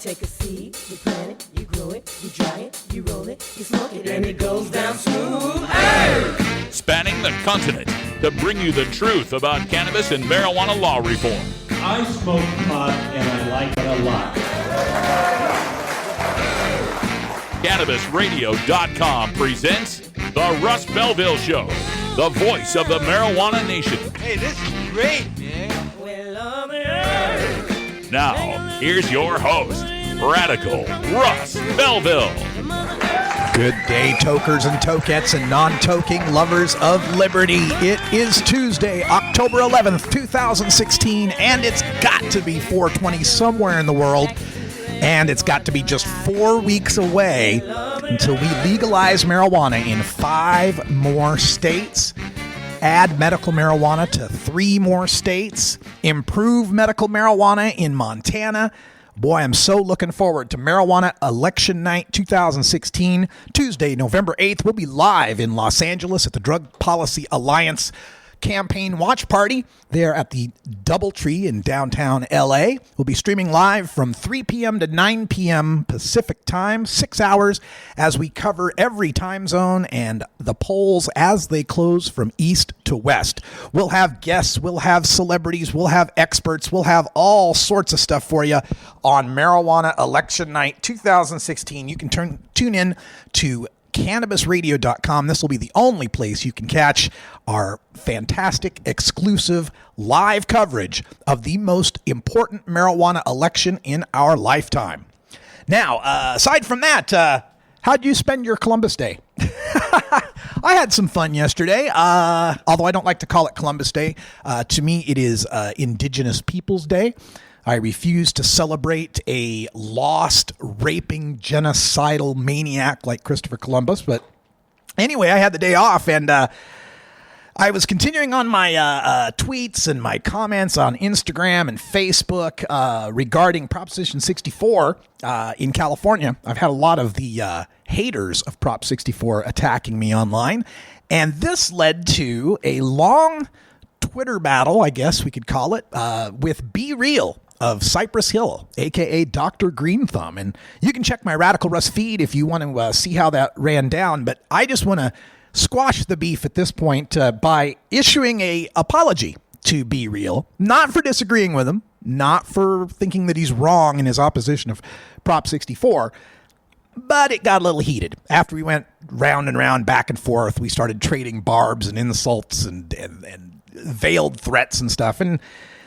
take a seed, you plant it, you grow it, you dry it, you roll it, you smoke it, and it goes down smooth. Hey! Spanning the continent to bring you the truth about cannabis and marijuana law reform. I smoke pot and I like it a lot. CannabisRadio.com presents The Russ Belville Show, the voice of the marijuana nation. Hey, this is great, man. Now, here's your host, Radical Russ Belville. Good day, tokers and tokettes and non-toking lovers of liberty. It is Tuesday, October 11th, 2016, and it's got to be 420 somewhere in the world, and it's got to be just 4 weeks away until we legalize marijuana in 5 more states, add medical marijuana to 3 more states, improve medical marijuana in Montana. Boy, I'm so looking forward to Marijuana Election Night 2016. Tuesday, November 8th, we'll be live in Los Angeles at the Drug Policy Alliance campaign watch party there at the Doubletree in downtown LA. We'll be streaming live from 3 p.m. to 9 p.m. Pacific time, 6 hours, as we cover every time zone and the polls as they close from east to west. We'll have guests, we'll have celebrities, we'll have experts, we'll have all sorts of stuff for you on Marijuana Election Night 2016. You can tune in to CannabisRadio.com. This will be the only place you can catch our fantastic, exclusive, live coverage of the most important marijuana election in our lifetime. Now, aside from that, how'd you spend your Columbus Day? I had some fun yesterday, although I don't like to call it Columbus Day. To me, it is Indigenous Peoples Day. I refuse to celebrate a lost, raping, genocidal maniac like Christopher Columbus. But anyway, I had the day off, and I was continuing on my tweets and my comments on Instagram and Facebook regarding Proposition 64 in California. I've had a lot of the haters of Prop 64 attacking me online, and this led to a long Twitter battle, I guess we could call it, with Be Real of Cypress Hill, a.k.a. Dr. Green Thumb. And you can check my Radical Russ feed if you want to see how that ran down. But I just want to squash the beef at this point by issuing a apology to Be Real, not for disagreeing with him, not for thinking that he's wrong in his opposition of Prop 64, but it got a little heated. After we went round and round, back and forth, we started trading barbs and insults and veiled threats and stuff. And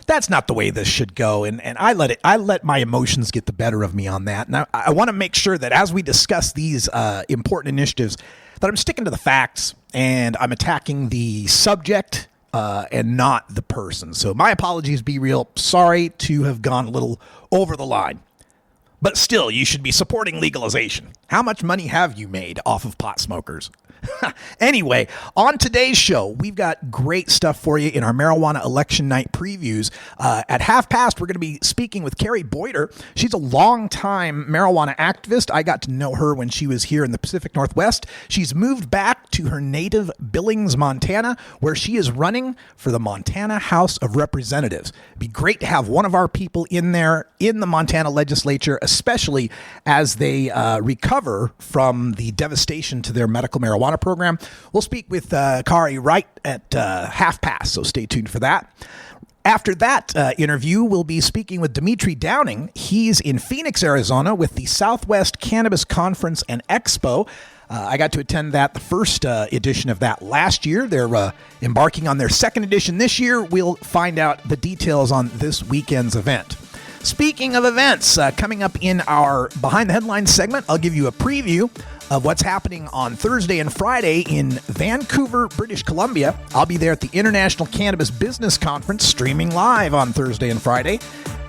that's not the way this should go, and I let my emotions get the better of me on that. And I want to make sure that as we discuss these important initiatives, that I'm sticking to the facts and I'm attacking the subject and not the person. So my apologies, Be Real. Sorry to have gone a little over the line. But still, you should be supporting legalization. How much money have you made off of pot smokers? Anyway, on today's show, we've got great stuff for you in our Marijuana Election Night previews. At 5:30, we're going to be speaking with Kari Boiter. She's a longtime marijuana activist. I got to know her when she was here in the Pacific Northwest. She's moved back to her native Billings, Montana, where she is running for the Montana House of Representatives. It'd be great to have one of our people in there in the Montana legislature, especially as they recover from the devastation to their medical marijuana program. We'll speak with Kari right at 5:30, so stay tuned for that. After that interview, we'll be speaking with Dimitri Downing. He's in Phoenix, Arizona, with the Southwest Cannabis Conference and Expo. I got to attend that, the first edition of that last year. They're embarking on their second edition this year. We'll find out the details on this weekend's event. Speaking of events, coming up in our Behind the Headlines segment, I'll give you a preview of what's happening on Thursday and Friday in Vancouver, British Columbia. I'll be there at the International Cannabis Business Conference, streaming live on Thursday and Friday.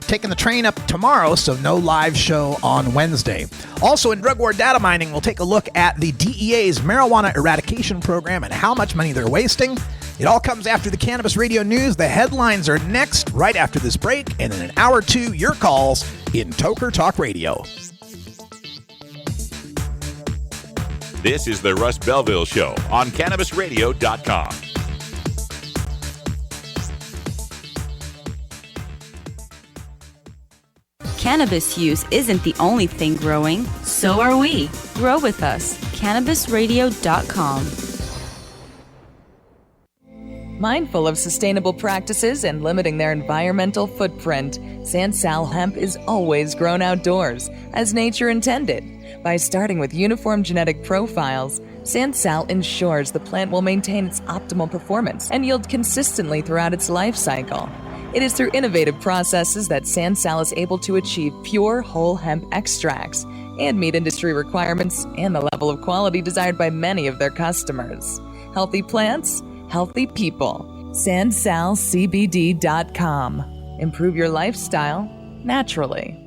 Taking the train up tomorrow, so no live show on Wednesday. Also in Drug War Data Mining, we'll take a look at the DEA's marijuana eradication program and how much money they're wasting. It all comes after the Cannabis Radio News. The headlines are next, right after this break, and in an hour or two, your calls in Toker Talk Radio. This is the Russ Belville Show on CannabisRadio.com. Cannabis use isn't the only thing growing. So are we. Grow with us. CannabisRadio.com. Mindful of sustainable practices and limiting their environmental footprint, Sansal hemp is always grown outdoors, as nature intended. By starting with uniform genetic profiles, Sansal ensures the plant will maintain its optimal performance and yield consistently throughout its life cycle. It is through innovative processes that Sansal is able to achieve pure whole hemp extracts and meet industry requirements and the level of quality desired by many of their customers. Healthy plants, healthy people. SansalCBD.com. Improve your lifestyle naturally.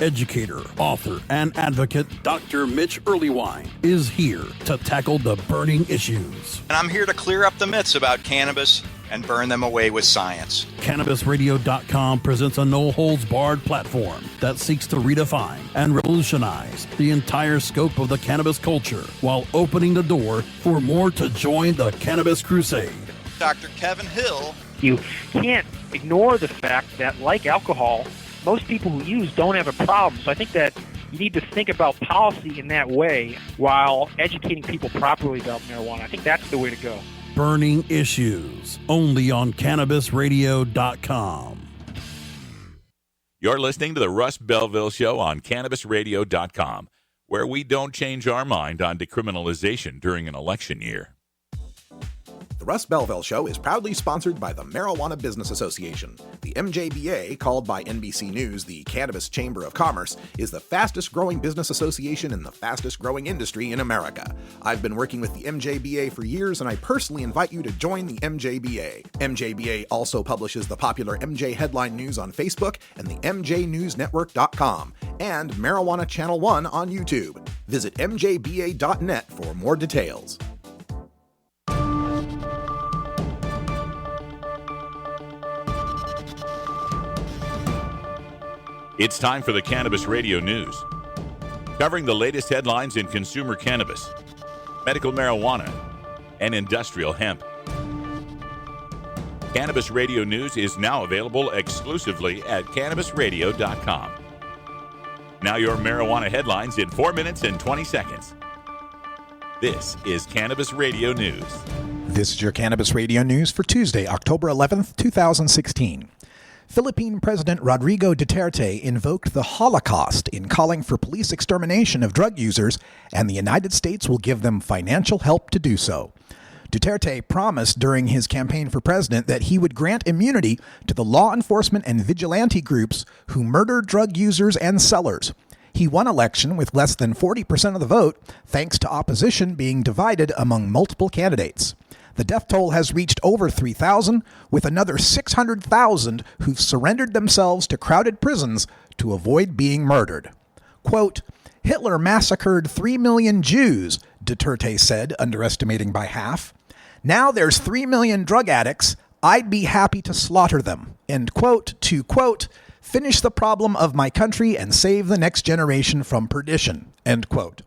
Educator, author, and advocate Dr. Mitch Earlywine is here to tackle the burning issues. And I'm here to clear up the myths about cannabis and burn them away with science. CannabisRadio.com presents a no-holds-barred platform that seeks to redefine and revolutionize the entire scope of the cannabis culture while opening the door for more to join the cannabis crusade. Dr. Kevin Hill. You can't ignore the fact that, like alcohol, most people who use don't have a problem. So I think that you need to think about policy in that way while educating people properly about marijuana. I think that's the way to go. Burning Issues, only on CannabisRadio.com. You're listening to the Russ Belville Show on CannabisRadio.com, where we don't change our mind on decriminalization during an election year. The Russ Belville Show is proudly sponsored by the Marijuana Business Association. The MJBA, called by NBC News the Cannabis Chamber of Commerce, is the fastest growing business association in the fastest growing industry in America. I've been working with the MJBA for years, and I personally invite you to join the MJBA. MJBA also publishes the popular MJ Headline News on Facebook and the MJNewsNetwork.com and Marijuana Channel 1 on YouTube. Visit mjba.net for more details. It's time for the Cannabis Radio News, covering the latest headlines in consumer cannabis, medical marijuana, and industrial hemp. Cannabis Radio News is now available exclusively at CannabisRadio.com. Now your marijuana headlines in 4 minutes and 20 seconds. This is Cannabis Radio News. This is your Cannabis Radio News for Tuesday, October 11th, 2016. Philippine President Rodrigo Duterte invoked the Holocaust in calling for police extermination of drug users, and the United States will give them financial help to do so. Duterte promised during his campaign for president that he would grant immunity to the law enforcement and vigilante groups who murder drug users and sellers. He won election with less than 40% of the vote, thanks to opposition being divided among multiple candidates. The death toll has reached over 3,000, with another 600,000 who've surrendered themselves to crowded prisons to avoid being murdered. Quote, Hitler massacred 3 million Jews, Duterte said, underestimating by half. Now there's 3 million drug addicts. I'd be happy to slaughter them. End quote, to quote, finish the problem of my country and save the next generation from perdition. End quote.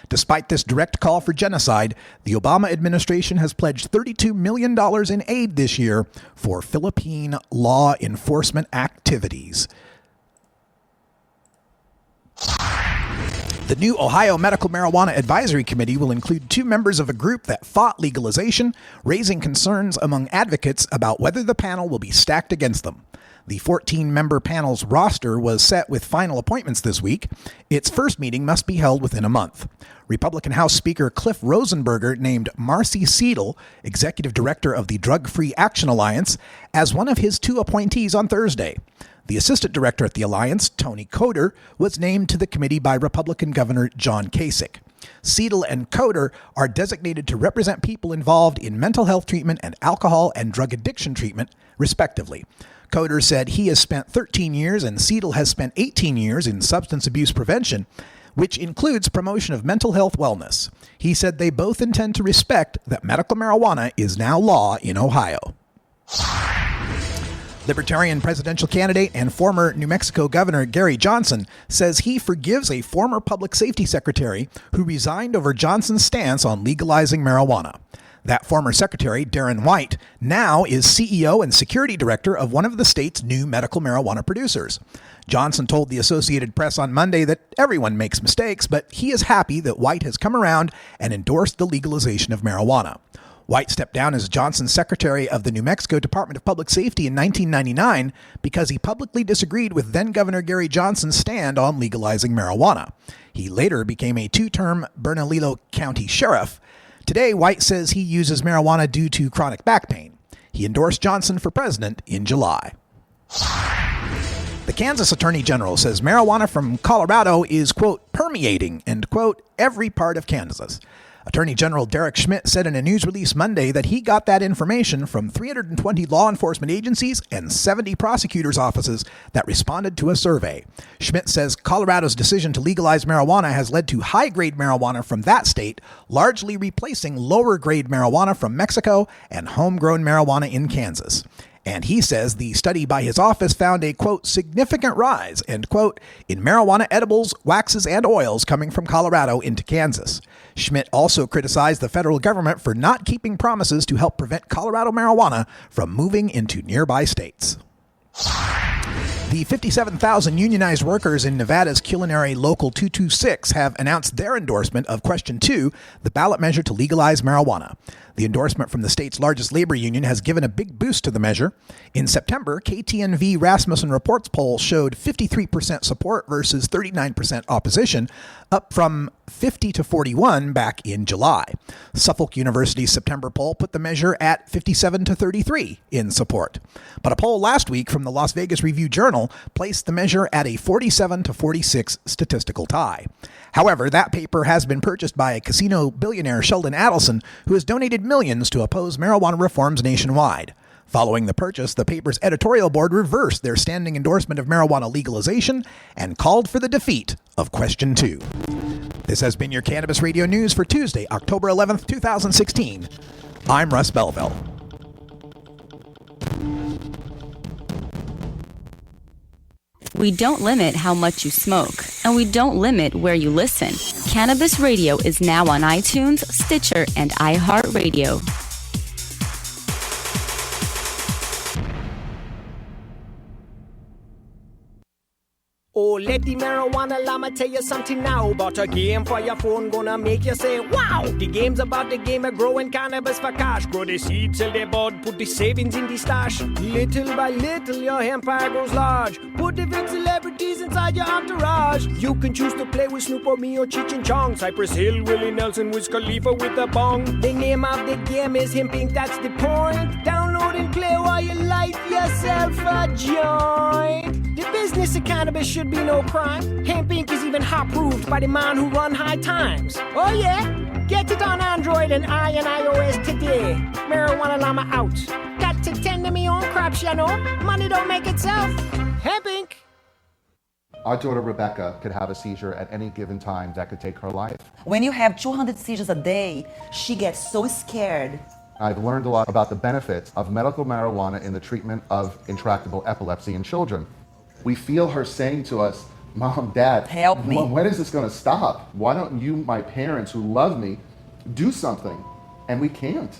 Despite this direct call for genocide, the Obama administration has pledged $32 million in aid this year for Philippine law enforcement activities. The new Ohio Medical Marijuana Advisory Committee will include 2 members of a group that fought legalization, raising concerns among advocates about whether the panel will be stacked against them. The 14-member panel's roster was set with final appointments this week. Its first meeting must be held within a month. Republican House Speaker Cliff Rosenberger named Marcy Seidel, executive director of the Drug Free Action Alliance, as one of his 2 appointees on Thursday. The assistant director at the alliance, Tony Coder, was named to the committee by Republican Governor John Kasich. Seidel and Coder are designated to represent people involved in mental health treatment and alcohol and drug addiction treatment, respectively. Coder said he has spent 13 years and Seidel has spent 18 years in substance abuse prevention, which includes promotion of mental health wellness. He said they both intend to respect that medical marijuana is now law in Ohio. Libertarian presidential candidate and former New Mexico Governor Gary Johnson says he forgives a former public safety secretary who resigned over Johnson's stance on legalizing marijuana. That former secretary, Darren White, now is CEO and security director of one of the state's new medical marijuana producers. Johnson told the Associated Press on Monday that everyone makes mistakes, but he is happy that White has come around and endorsed the legalization of marijuana. White stepped down as Johnson's secretary of the New Mexico Department of Public Safety in 1999 because he publicly disagreed with then-Governor Gary Johnson's stand on legalizing marijuana. He later became a two-term Bernalillo County sheriff. Today, White says he uses marijuana due to chronic back pain. He endorsed Johnson for president in July. The Kansas Attorney General says marijuana from Colorado is, quote, permeating, end quote, every part of Kansas. Attorney General Derek Schmidt said in a news release Monday that he got that information from 320 law enforcement agencies and 70 prosecutors' offices that responded to a survey. Schmidt says Colorado's decision to legalize marijuana has led to high-grade marijuana from that state, largely replacing lower-grade marijuana from Mexico and homegrown marijuana in Kansas. And he says the study by his office found a, quote, significant rise, end quote, in marijuana edibles, waxes, and oils coming from Colorado into Kansas. Schmidt also criticized the federal government for not keeping promises to help prevent Colorado marijuana from moving into nearby states. The 57,000 unionized workers in Nevada's Culinary Local 226 have announced their endorsement of Question 2, the ballot measure to legalize marijuana. The endorsement from the state's largest labor union has given a big boost to the measure. In September, KTNV Rasmussen Reports poll showed 53% support versus 39% opposition, up from 50 to 41 back in July. Suffolk University's September poll put the measure at 57 to 33 in support. But a poll last week from the Las Vegas Review-Journal placed the measure at a 47 to 46 statistical tie. However, that paper has been purchased by a casino billionaire, Sheldon Adelson, who has donated millions to oppose marijuana reforms nationwide. Following the purchase, the paper's editorial board reversed their standing endorsement of marijuana legalization and called for the defeat of Question 2. This has been your Cannabis Radio News for Tuesday, October 11th, 2016. I'm Russ Belville. We don't limit how much you smoke, and we don't limit where you listen. Cannabis Radio is now on iTunes, Stitcher, and iHeartRadio. Oh, let the marijuana llama tell you something now about a game for your phone gonna make you say, wow! The game's about the game of growing cannabis for cash. Grow the seed, sell the bud, put the savings in the stash. Little by little, your empire grows large. Put the big celebrities inside your entourage. You can choose to play with Snoop or me or Cheech and Chong, Cypress Hill, Willie Nelson, Wiz Khalifa with a bong. The name of the game is Hemp Inc., that's the point. Download and play while you light yourself a joint. The business of cannabis should be no crime. Hemp Inc. is even hot-proofed by the man who run High Times. Oh yeah? Get it on Android and iOS today. Marijuana llama out. Got to tend to me own crops, you know. Money don't make itself. Hemp Inc. Our daughter Rebecca could have a seizure at any given time that could take her life. When you have 200 seizures a day, she gets so scared. I've learned a lot about the benefits of medical marijuana in the treatment of intractable epilepsy in children. We feel her saying to us, Mom, Dad, help me. When is this going to stop? Why don't you, my parents who love me, do something? And we can't.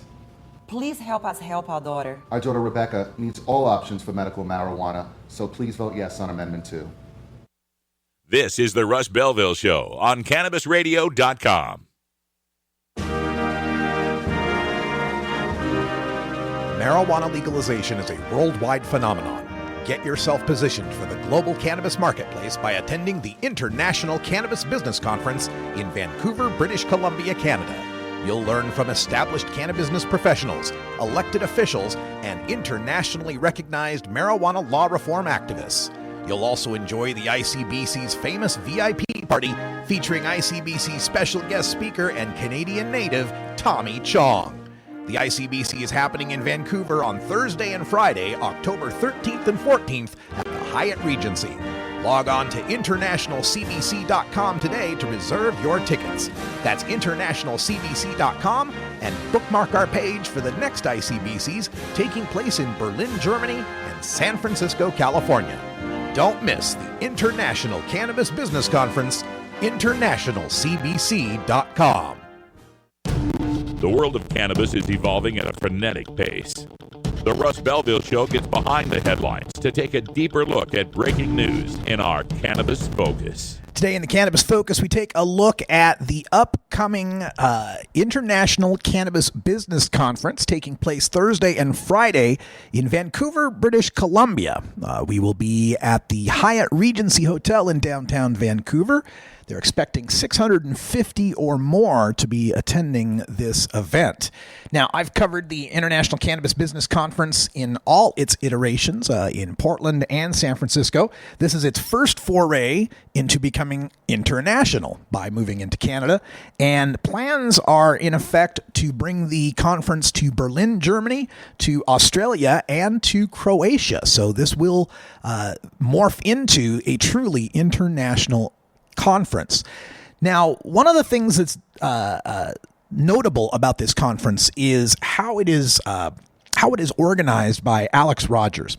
Please help us help our daughter. Our daughter Rebecca needs all options for medical marijuana, so please vote yes on Amendment 2. This is the Russ Belville Show on CannabisRadio.com. Marijuana legalization is a worldwide phenomenon. Get yourself positioned for the global cannabis marketplace by attending the International Cannabis Business Conference in Vancouver, British Columbia, Canada. You'll learn from established cannabis professionals, elected officials, and internationally recognized marijuana law reform activists. You'll also enjoy the ICBC's famous VIP party featuring ICBC special guest speaker and Canadian native Tommy Chong. The ICBC is happening in Vancouver on Thursday and Friday, October 13th and 14th at the Hyatt Regency. Log on to internationalcbc.com today to reserve your tickets. That's internationalcbc.com and bookmark our page for the next ICBCs taking place in Berlin, Germany and San Francisco, California. Don't miss the International Cannabis Business Conference, internationalcbc.com. The world of cannabis is evolving at a frenetic pace. The Russ Belville Show gets behind the headlines to take a deeper look at breaking news in our Cannabis Focus. Today in the Cannabis Focus, we take a look at the upcoming International Cannabis Business Conference taking place Thursday and Friday in Vancouver, British Columbia. We will be at the Hyatt Regency Hotel in downtown Vancouver. They're expecting 650 or more to be attending this event. Now, I've covered the International Cannabis Business Conference in all its iterations in Portland and San Francisco. This is its first foray into becoming international by moving into Canada. And plans are in effect to bring the conference to Berlin, Germany, to Australia, and to Croatia. So this will morph into a truly international conference. Now, one of the things that's notable about this conference is how it is organized by Alex Rogers.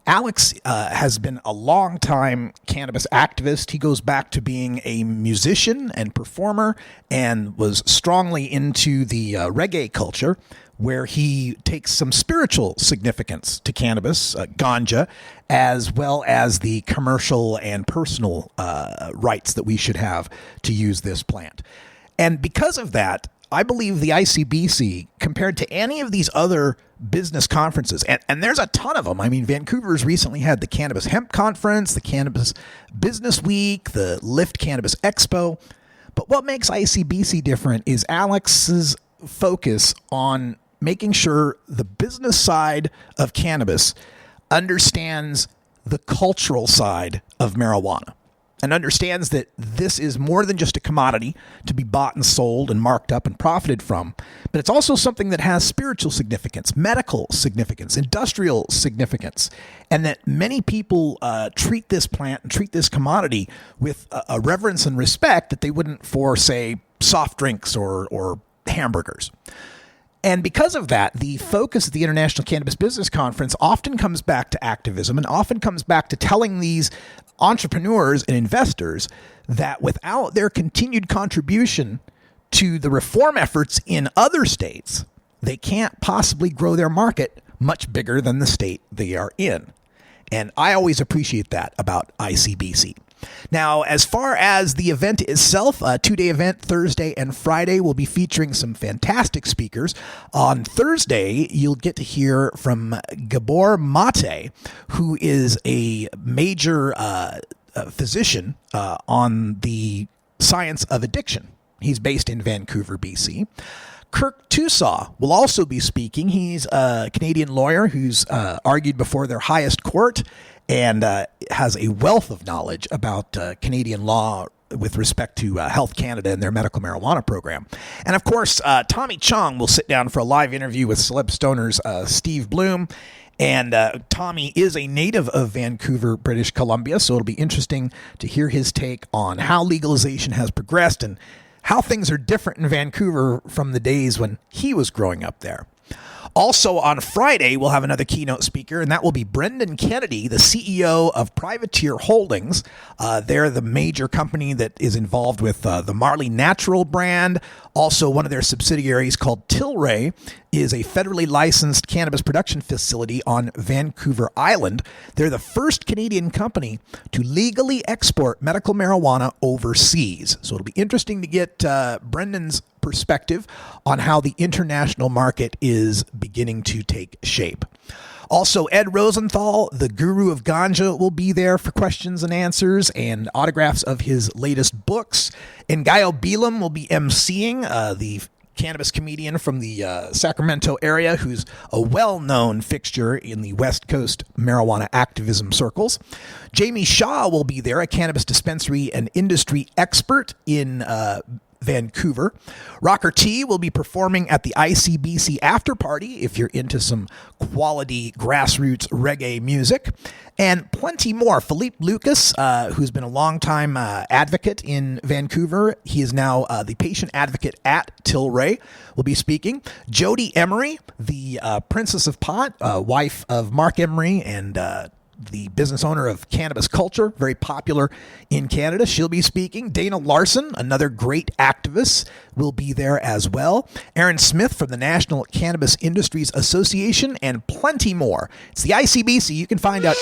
Alex has been a long-time cannabis activist. He goes back to being a musician and performer and was strongly into the reggae culture, where he takes some spiritual significance to cannabis, ganja, as well as the commercial and personal rights that we should have to use this plant. And because of that, I believe the ICBC, compared to any of these other business conferences, and there's a ton of them. I mean, Vancouver's recently had the Cannabis Hemp Conference, the Cannabis Business Week, the Lift Cannabis Expo. But what makes ICBC different is Alex's focus on making sure the business side of cannabis understands the cultural side of marijuana and understands that this is more than just a commodity to be bought and sold and marked up and profited from, but it's also something that has spiritual significance, medical significance, industrial significance, and that many people treat this plant and treat this commodity with a reverence and respect that they wouldn't for, say, soft drinks or hamburgers. And because of that, the focus of the International Cannabis Business Conference often comes back to activism and often comes back to telling these entrepreneurs and investors that without their continued contribution to the reform efforts in other states, they can't possibly grow their market much bigger than the state they are in. And I always appreciate that about ICBC. Now, as far as the event itself, a two-day event, Thursday and Friday, will be featuring some fantastic speakers. On Thursday, you'll get to hear from Gabor Mate, who is a major physician on the science of addiction. He's based in Vancouver, BC. Kirk Tusaw will also be speaking. He's a Canadian lawyer who's argued before their highest court and has a wealth of knowledge about Canadian law with respect to Health Canada and their medical marijuana program. And of course, Tommy Chong will sit down for a live interview with Celeb Stoner's Steve Bloom. And Tommy is a native of Vancouver, British Columbia, so it'll be interesting to hear his take on how legalization has progressed and how things are different in Vancouver from the days when he was growing up there. Also on Friday, we'll have another keynote speaker, and that will be Brendan Kennedy, the CEO of Privateer Holdings. They're the major company that is involved with the Marley Natural brand. Also, one of their subsidiaries called Tilray is a federally licensed cannabis production facility on Vancouver Island. They're the first Canadian company to legally export medical marijuana overseas. So it'll be interesting to get Brendan's perspective on how the international market is beginning to take shape. Also, Ed Rosenthal, the guru of ganja, will be there for questions and answers and autographs of his latest books. And Gaio Belam will be emceeing, the cannabis comedian from the Sacramento area who's a well-known fixture in the West Coast marijuana activism circles. Jamie Shaw will be there, a cannabis dispensary and industry expert in Vancouver. Rocker T will be performing at the ICBC after party if you're into some quality grassroots reggae music, and plenty more. Philippe Lucas, who's been a longtime advocate in Vancouver, he is now the patient advocate at Tilray, will be speaking. Jody Emery, the Princess of Pot, wife of Mark Emery and the business owner of Cannabis Culture, very popular in Canada. She'll be speaking. Dana Larson, another great activist, will be there as well. Aaron Smith from the National Cannabis Industries Association, and plenty more. It's the ICBC. You can find out.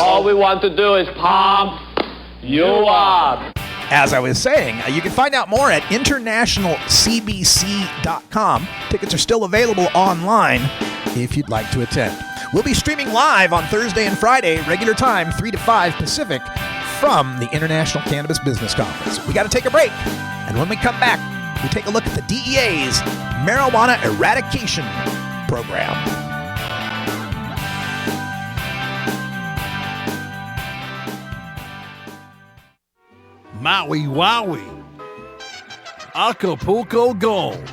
All we want to do is pump you up. As I was saying, you can find out more at internationalcbc.com. Tickets are still available online if you'd like to attend. We'll be streaming live on Thursday and Friday, regular time, 3 to 5 Pacific, from the International Cannabis Business Conference. We got to take a break, and when we come back, we take a look at the DEA's Marijuana Eradication Program. Maui Wowie, Acapulco Gold,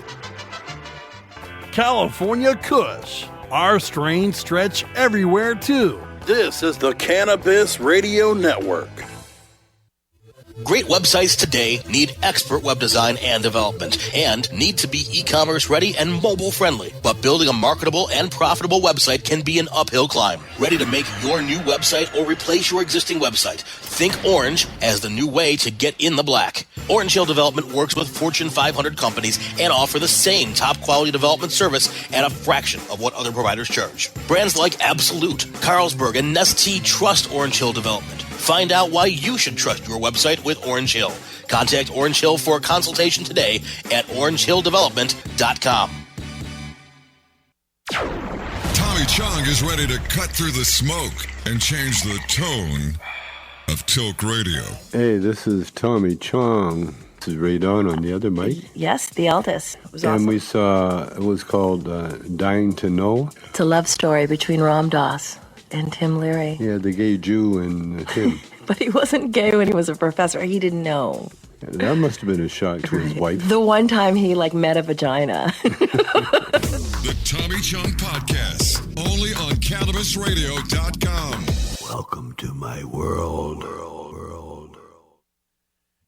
California Kush. Our strains stretch everywhere too. This is the Cannabis Radio Network. Great websites today need expert web design and development and need to be e-commerce ready and mobile friendly. But building a marketable and profitable website can be an uphill climb. Ready to make your new website or replace your existing website? Think Orange as the new way to get in the black. Orange Hill Development works with Fortune 500 companies and offer the same top quality development service at a fraction of what other providers charge. Brands like Absolute, Carlsberg, and Nestea trust Orange Hill Development. Find out why you should trust your website with Orange Hill. Contact Orange Hill for a consultation today at orangehilldevelopment.com. Tommy Chong is ready to cut through the smoke and change the tone of Tilk Radio. Hey, this is Tommy Chong. This is Ray Don on the other mic. Yes, the eldest. It was and awesome. We saw, it was called Dying to Know. It's a love story between Ram Dass and Tim Leary. Yeah, the gay Jew and Tim. But he wasn't gay when he was a professor. He didn't know. Yeah, that must have been a shock to his wife. The one time he, met a vagina. The Tommy Chong Podcast, only on CannabisRadio.com. Welcome to my world.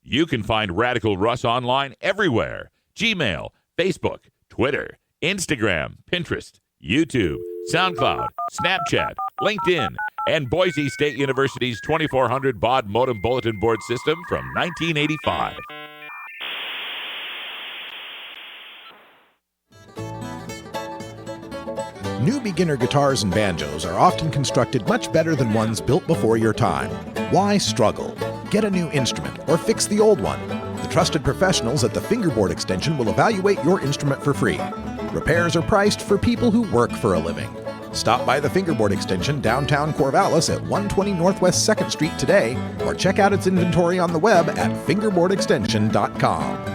You can find Radical Russ online everywhere. Gmail, Facebook, Twitter, Instagram, Pinterest, YouTube, SoundCloud, Snapchat, LinkedIn, and Boise State University's 2400 baud modem bulletin board system from 1985. New beginner guitars and banjos are often constructed much better than ones built before your time. Why struggle? Get a new instrument or fix the old one. The trusted professionals at the Fingerboard Extension will evaluate your instrument for free. Repairs are priced for people who work for a living. Stop by the Fingerboard Extension downtown Corvallis at 120 Northwest 2nd Street today, or check out its inventory on the web at fingerboardextension.com.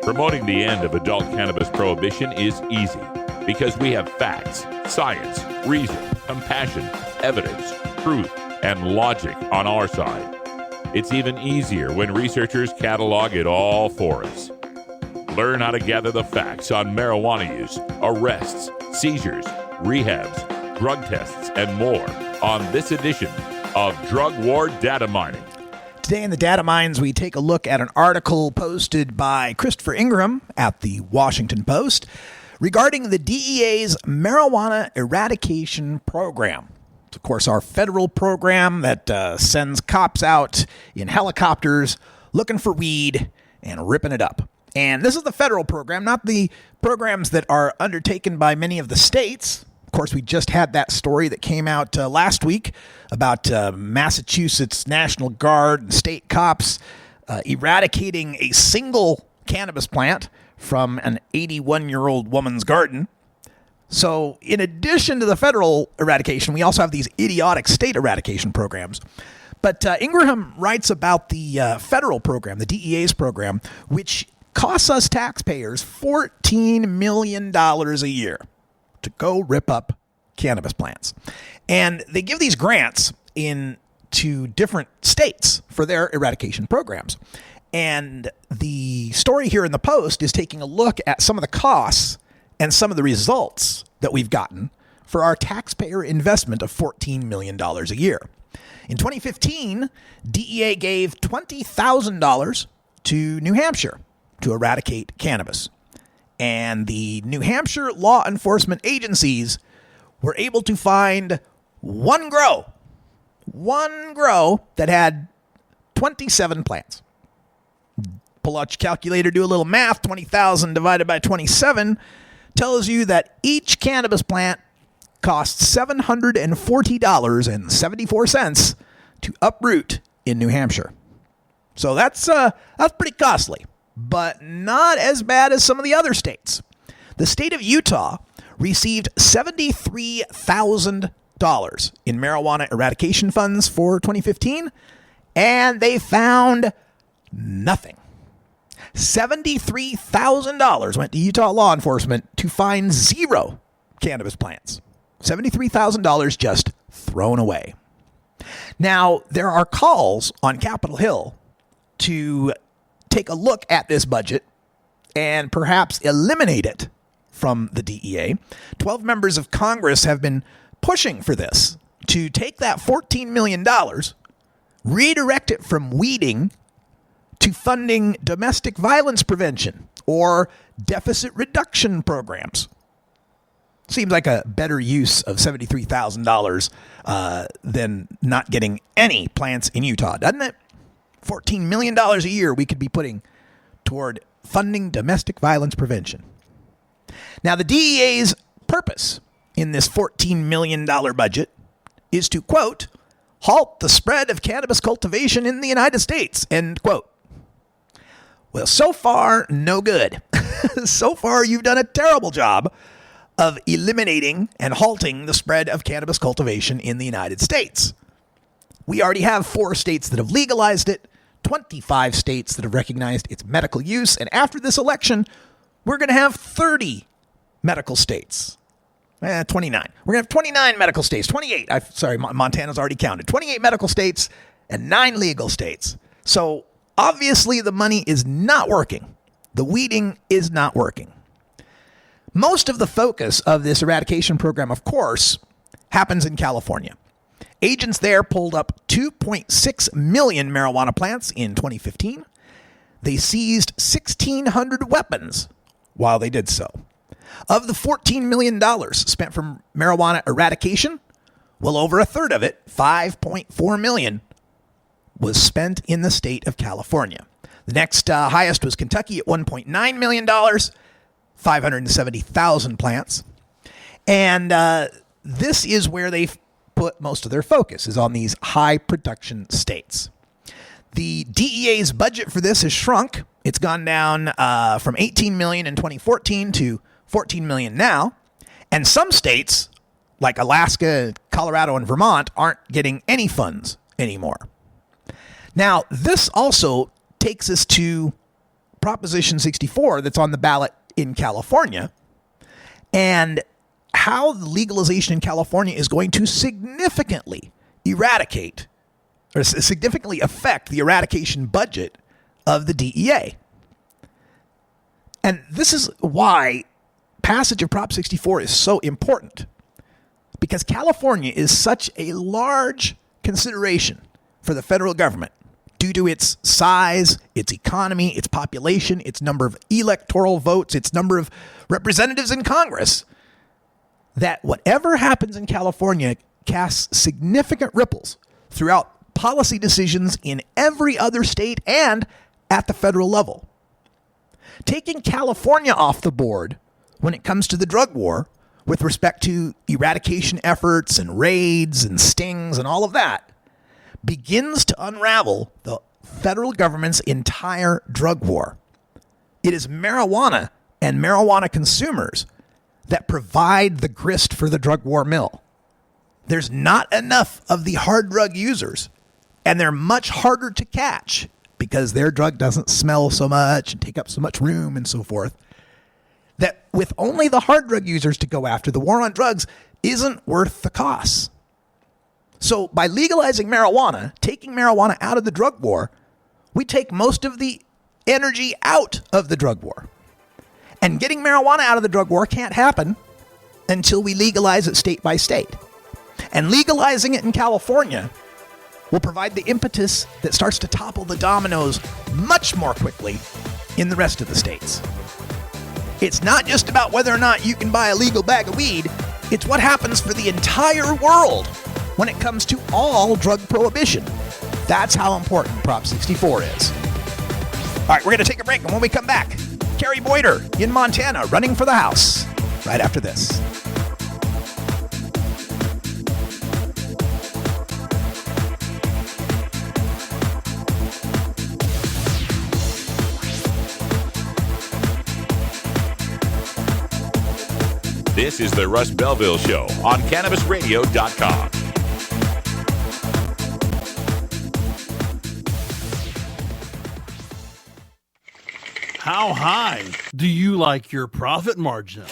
Promoting the end of adult cannabis prohibition is easy because we have facts, science, reason, compassion, evidence, truth, and logic on our side. It's even easier when researchers catalog it all for us. Learn how to gather the facts on marijuana use, arrests, seizures, rehabs, drug tests, and more on this edition of Drug War Data Mining. Today in the Data Mines, we take a look at an article posted by Christopher Ingram at the Washington Post regarding the DEA's Marijuana Eradication Program. It's, of course, our federal program that sends cops out in helicopters looking for weed and ripping it up. And this is the federal program, not the programs that are undertaken by many of the states. Of course, we just had that story that came out last week about Massachusetts National Guard and state cops eradicating a single cannabis plant from an 81-year-old woman's garden. So in addition to the federal eradication, we also have these idiotic state eradication programs. But Ingraham writes about the federal program, the DEA's program, which costs us taxpayers $14 million a year to go rip up cannabis plants. And they give these grants to different states for their eradication programs. And the story here in the Post is taking a look at some of the costs and some of the results that we've gotten for our taxpayer investment of $14 million a year. In 2015, DEA gave $20,000 to New Hampshire to eradicate cannabis. And the New Hampshire law enforcement agencies were able to find one grow that had 27 plants. Pull out your calculator, do a little math. 20,000 divided by 27 tells you that each cannabis plant costs $740.74 to uproot in New Hampshire. So that's pretty costly, but not as bad as some of the other states. The state of Utah received $73,000 in marijuana eradication funds for 2015, and they found nothing. $73,000 went to Utah law enforcement to find 0 cannabis plants. $73,000 just thrown away. Now, there are calls on Capitol Hill to take a look at this budget and perhaps eliminate it from the DEA. 12 members of Congress have been pushing for this, to take that $14 million, redirect it from weeding to funding domestic violence prevention or deficit reduction programs. Seems like a better use of $73,000 than not getting any plants in Utah, doesn't it? $14 million a year we could be putting toward funding domestic violence prevention. Now, the DEA's purpose in this $14 million budget is to, quote, halt the spread of cannabis cultivation in the United States, end quote. Well, so far, no good. So far, you've done a terrible job of eliminating and halting the spread of cannabis cultivation in the United States. We already have 4 states that have legalized it, 25 states that have recognized its medical use, and after this election, we're going to have 30 medical states. 29. We're going to have 29 medical states. 28. Montana's already counted. 28 medical states and 9 legal states. So obviously the money is not working. The weeding is not working. Most of the focus of this eradication program, of course, happens in California. Agents there pulled up 2.6 million marijuana plants in 2015. They seized 1,600 weapons while they did so. Of the $14 million spent from marijuana eradication, well over a third of it, $5.4 million, was spent in the state of California. The next highest was Kentucky at $1.9 million, 570,000 plants. And this is where they've put most of their focus, is on these high production states. The DEA's budget for this has shrunk. It's gone down from $18 million in 2014 to $14 million now. And some states, like Alaska, Colorado, and Vermont, aren't getting any funds anymore. Now, this also takes us to Proposition 64 that's on the ballot in California, and how the legalization in California is going to significantly eradicate or significantly affect the eradication budget of the DEA. And this is why passage of Prop 64 is so important, because California is such a large consideration for the federal government due to its size, its economy, its population, its number of electoral votes, its number of representatives in Congress, that whatever happens in California casts significant ripples throughout policy decisions in every other state and at the federal level. Taking California off the board when it comes to the drug war with respect to eradication efforts and raids and stings and all of that begins to unravel the federal government's entire drug war. It is marijuana and marijuana consumers that provide the grist for the drug war mill. There's not enough of the hard drug users, and they're much harder to catch because their drug doesn't smell so much and take up so much room and so forth, that with only the hard drug users to go after, the war on drugs isn't worth the costs. So by legalizing marijuana, taking marijuana out of the drug war, we take most of the energy out of the drug war. And getting marijuana out of the drug war can't happen until we legalize it state by state. And legalizing it in California will provide the impetus that starts to topple the dominoes much more quickly in the rest of the states. It's not just about whether or not you can buy a legal bag of weed. It's what happens for the entire world when it comes to all drug prohibition. That's how important Prop 64 is. All right, we're going to take a break, and when we come back, Kari Boiter in Montana running for the House right after this. This is the Russ Belville Show on CannabisRadio.com. How high do you like your profit margin?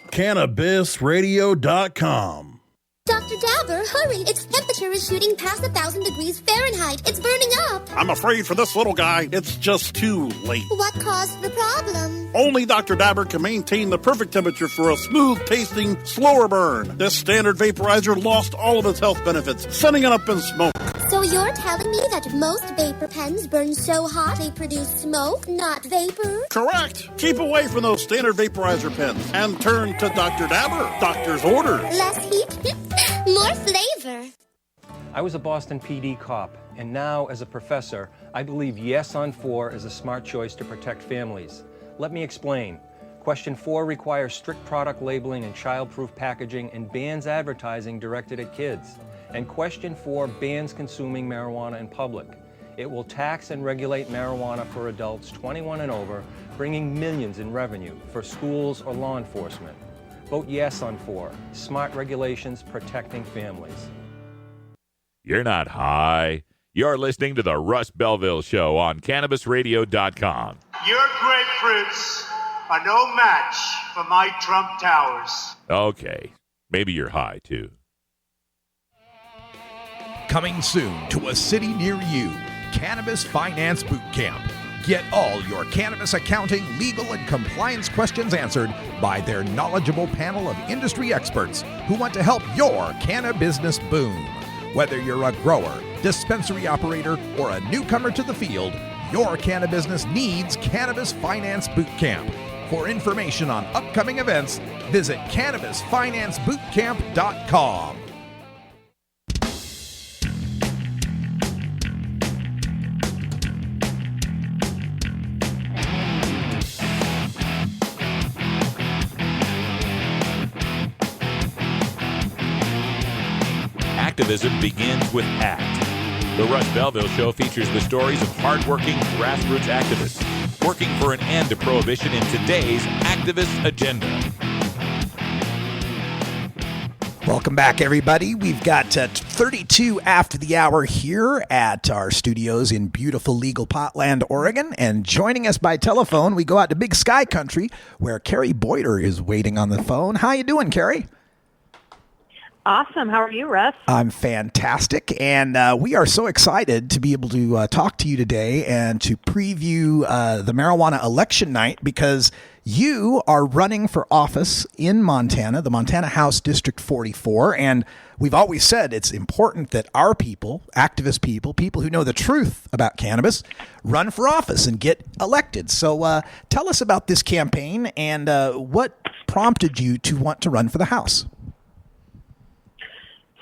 CannabisRadio.com. Dr. Dabber, hurry! Its temperature is shooting past 1,000 degrees Fahrenheit. It's burning up. I'm afraid for this little guy, it's just too late. What caused the problem? Only Dr. Dabber can maintain the perfect temperature for a smooth-tasting, slower burn. This standard vaporizer lost all of its health benefits, sending it up in smoke. So you're telling me that most vapor pens burn so hot they produce smoke, not vapor? Correct. Keep away from those standard vaporizer pens and turn to Dr. Dabber. Doctor's orders. Less heat, more flavor. I was a Boston PD cop, and now as a professor, I believe yes on 4 is a smart choice to protect families. Let me explain. Question 4 requires strict product labeling and child-proof packaging and bans advertising directed at kids. And question 4 bans consuming marijuana in public. It will tax and regulate marijuana for adults 21 and over, bringing millions in revenue for schools or law enforcement. Vote yes on 4. Smart regulations protecting families. You're not high. You're listening to the Russ Belville Show on CannabisRadio.com. Your grapefruits are no match for my Trump Towers. Okay, maybe you're high, too. Coming soon to a city near you, Cannabis Finance Boot Camp. Get all your cannabis accounting, legal, and compliance questions answered by their knowledgeable panel of industry experts who want to help your cannabusiness boom. Whether you're a grower, dispensary operator, or a newcomer to the field, your cannabusiness needs Cannabis Finance Boot Camp. For information on upcoming events, visit CannabisFinanceBootCamp.com. Activism begins with ACT. The Russ Belville Show features the stories of hardworking grassroots activists working for an end to prohibition in today's activist agenda. Welcome back, everybody. We've got 32 after the hour here at our studios in beautiful legal Potland, Oregon. And joining us by telephone, we go out to Big Sky Country, where Kari Boiter is waiting on the phone. How you doing, Kari? Awesome. How are you, Russ? I'm fantastic, and we are so excited to be able to talk to you today and to preview the marijuana election night, because you are running for office in Montana, the Montana House District 44, and we've always said it's important that our people, activist people, people who know the truth about cannabis, run for office and get elected. So tell us about this campaign and what prompted you to want to run for the House.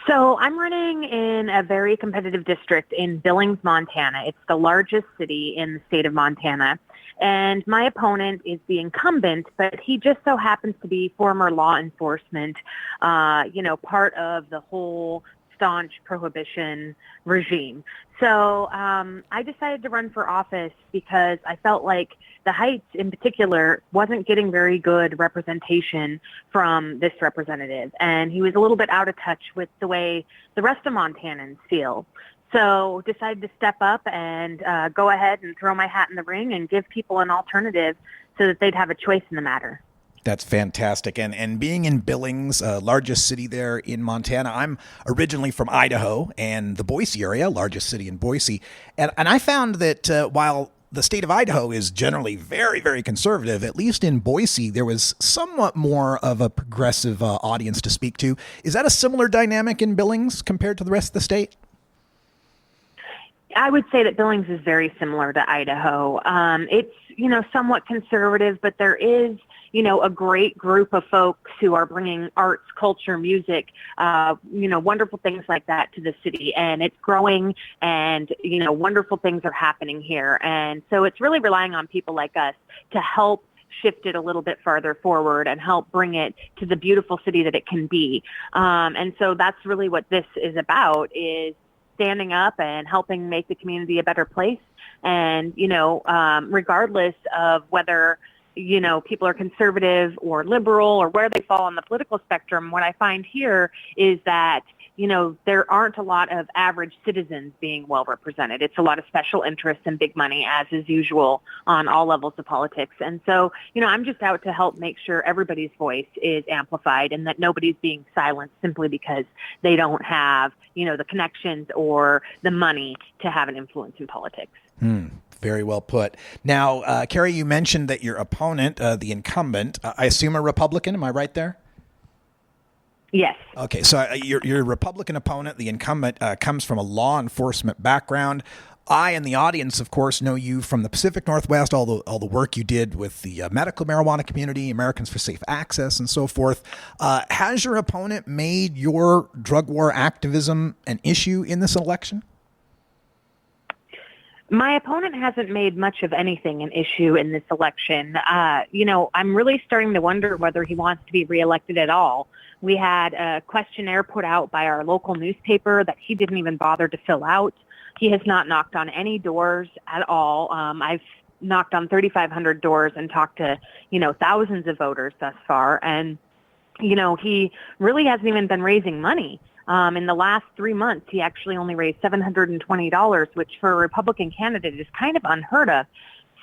So I'm running in a very competitive district in Billings, Montana. It's the largest city in the state of Montana. And my opponent is the incumbent, but he just so happens to be former law enforcement, part of the whole staunch prohibition regime. So I decided to run for office because I felt like the Heights in particular wasn't getting very good representation from this representative. And he was a little bit out of touch with the way the rest of Montanans feel. So decided to step up and go ahead and throw my hat in the ring and give people an alternative so that they'd have a choice in the matter. That's fantastic. And being in Billings, largest city there in Montana, I'm originally from Idaho and the Boise area, largest city in Boise. And I found that while the state of Idaho is generally very, very conservative, at least in Boise, there was somewhat more of a progressive audience to speak to. Is that a similar dynamic in Billings compared to the rest of the state? I would say that Billings is very similar to Idaho. It's, somewhat conservative, but there is, a great group of folks who are bringing arts, culture, music, wonderful things like that to the city. And it's growing and, wonderful things are happening here. And so it's really relying on people like us to help shift it a little bit farther forward and help bring it to the beautiful city that it can be. And so that's really what this is about, is standing up and helping make the community a better place. And, regardless of whether, people are conservative or liberal or where they fall on the political spectrum, what I find here is that, there aren't a lot of average citizens being well represented. It's a lot of special interests and big money, as is usual on all levels of politics. And so, I'm just out to help make sure everybody's voice is amplified and that nobody's being silenced simply because they don't have, the connections or the money to have an influence in politics. Very well put. Now, Kari, you mentioned that your opponent, the incumbent, I assume a Republican. Am I right there? Yes. Okay, so your Republican opponent, the incumbent, comes from a law enforcement background. I and the audience, of course, know you from the Pacific Northwest, all the work you did with the medical marijuana community, Americans for Safe Access, and so forth. Has your opponent made your drug war activism an issue in this election? My opponent hasn't made much of anything an issue in this election. I'm really starting to wonder whether he wants to be reelected at all. We had a questionnaire put out by our local newspaper that he didn't even bother to fill out. He has not knocked on any doors at all. I've knocked on 3,500 doors and talked to, thousands of voters thus far. And, he really hasn't even been raising money. In the last 3 months, he actually only raised $720, which for a Republican candidate is kind of unheard of.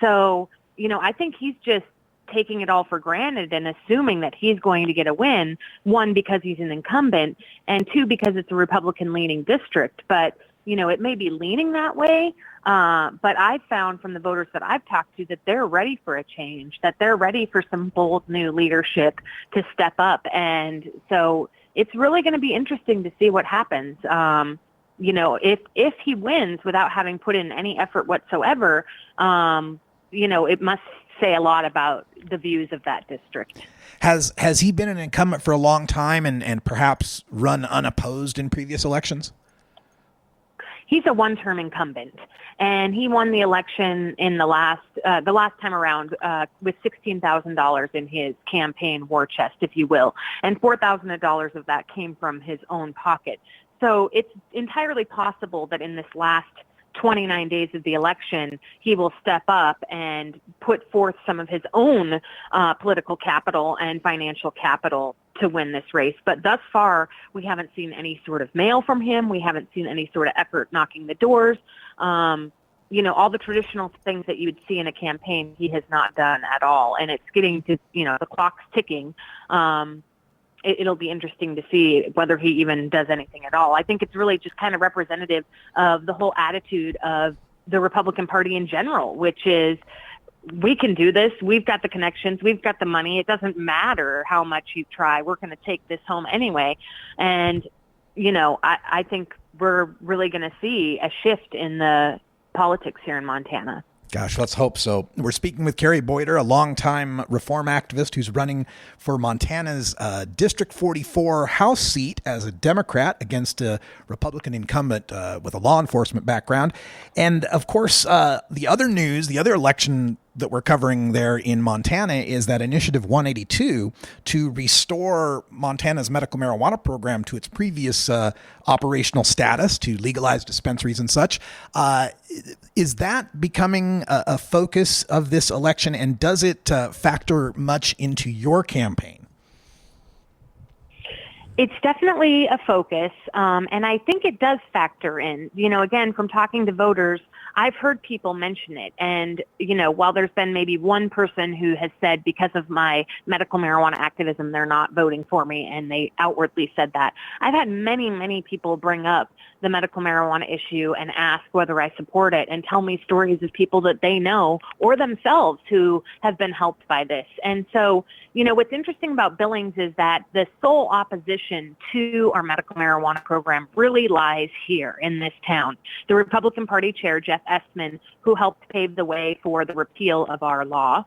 So, I think he's just taking it all for granted and assuming that he's going to get a win, one, because he's an incumbent, and two, because it's a Republican-leaning district. But, it may be leaning that way, but I've found from the voters that I've talked to that they're ready for a change, that they're ready for some bold new leadership to step up. And so it's really going to be interesting to see what happens. If he wins without having put in any effort whatsoever, it must say a lot about the views of that district. Has he been an incumbent for a long time and perhaps run unopposed in previous elections? He's a one-term incumbent, and he won the election in the last time around with $16,000 in his campaign war chest, if you will, and $4,000 of that came from his own pocket. So it's entirely possible that in this last 29 days of the election, he will step up and put forth some of his own political capital and financial capital to win this race. But thus far, we haven't seen any sort of mail from him. We haven't seen any sort of effort knocking the doors. All the traditional things that you would see in a campaign, he has not done at all. And it's getting to, the clock's ticking. It'll be interesting to see whether he even does anything at all. I think it's really just kind of representative of the whole attitude of the Republican Party in general, which is, we can do this. We've got the connections. We've got the money. It doesn't matter how much you try. We're going to take this home anyway. And, I think we're really going to see a shift in the politics here in Montana. Gosh, let's hope so. We're speaking with Kari Boiter, a longtime reform activist who's running for Montana's District 44 House seat as a Democrat against a Republican incumbent with a law enforcement background. And, of course, the other news, the other election that we're covering there in Montana is that Initiative 182 to restore Montana's medical marijuana program to its previous operational status, to legalize dispensaries and such. Is that becoming a focus of this election, and does it factor much into your campaign? It's definitely a focus, and I think it does factor in. Again, from talking to voters, I've heard people mention it. And, while there's been maybe one person who has said because of my medical marijuana activism, they're not voting for me, and they outwardly said that, I've had many, many people bring up the medical marijuana issue and ask whether I support it and tell me stories of people that they know or themselves who have been helped by this. And so, what's interesting about Billings is that the sole opposition to our medical marijuana program really lies here in this town. The Republican Party chair, Jeff Estman, who helped pave the way for the repeal of our law,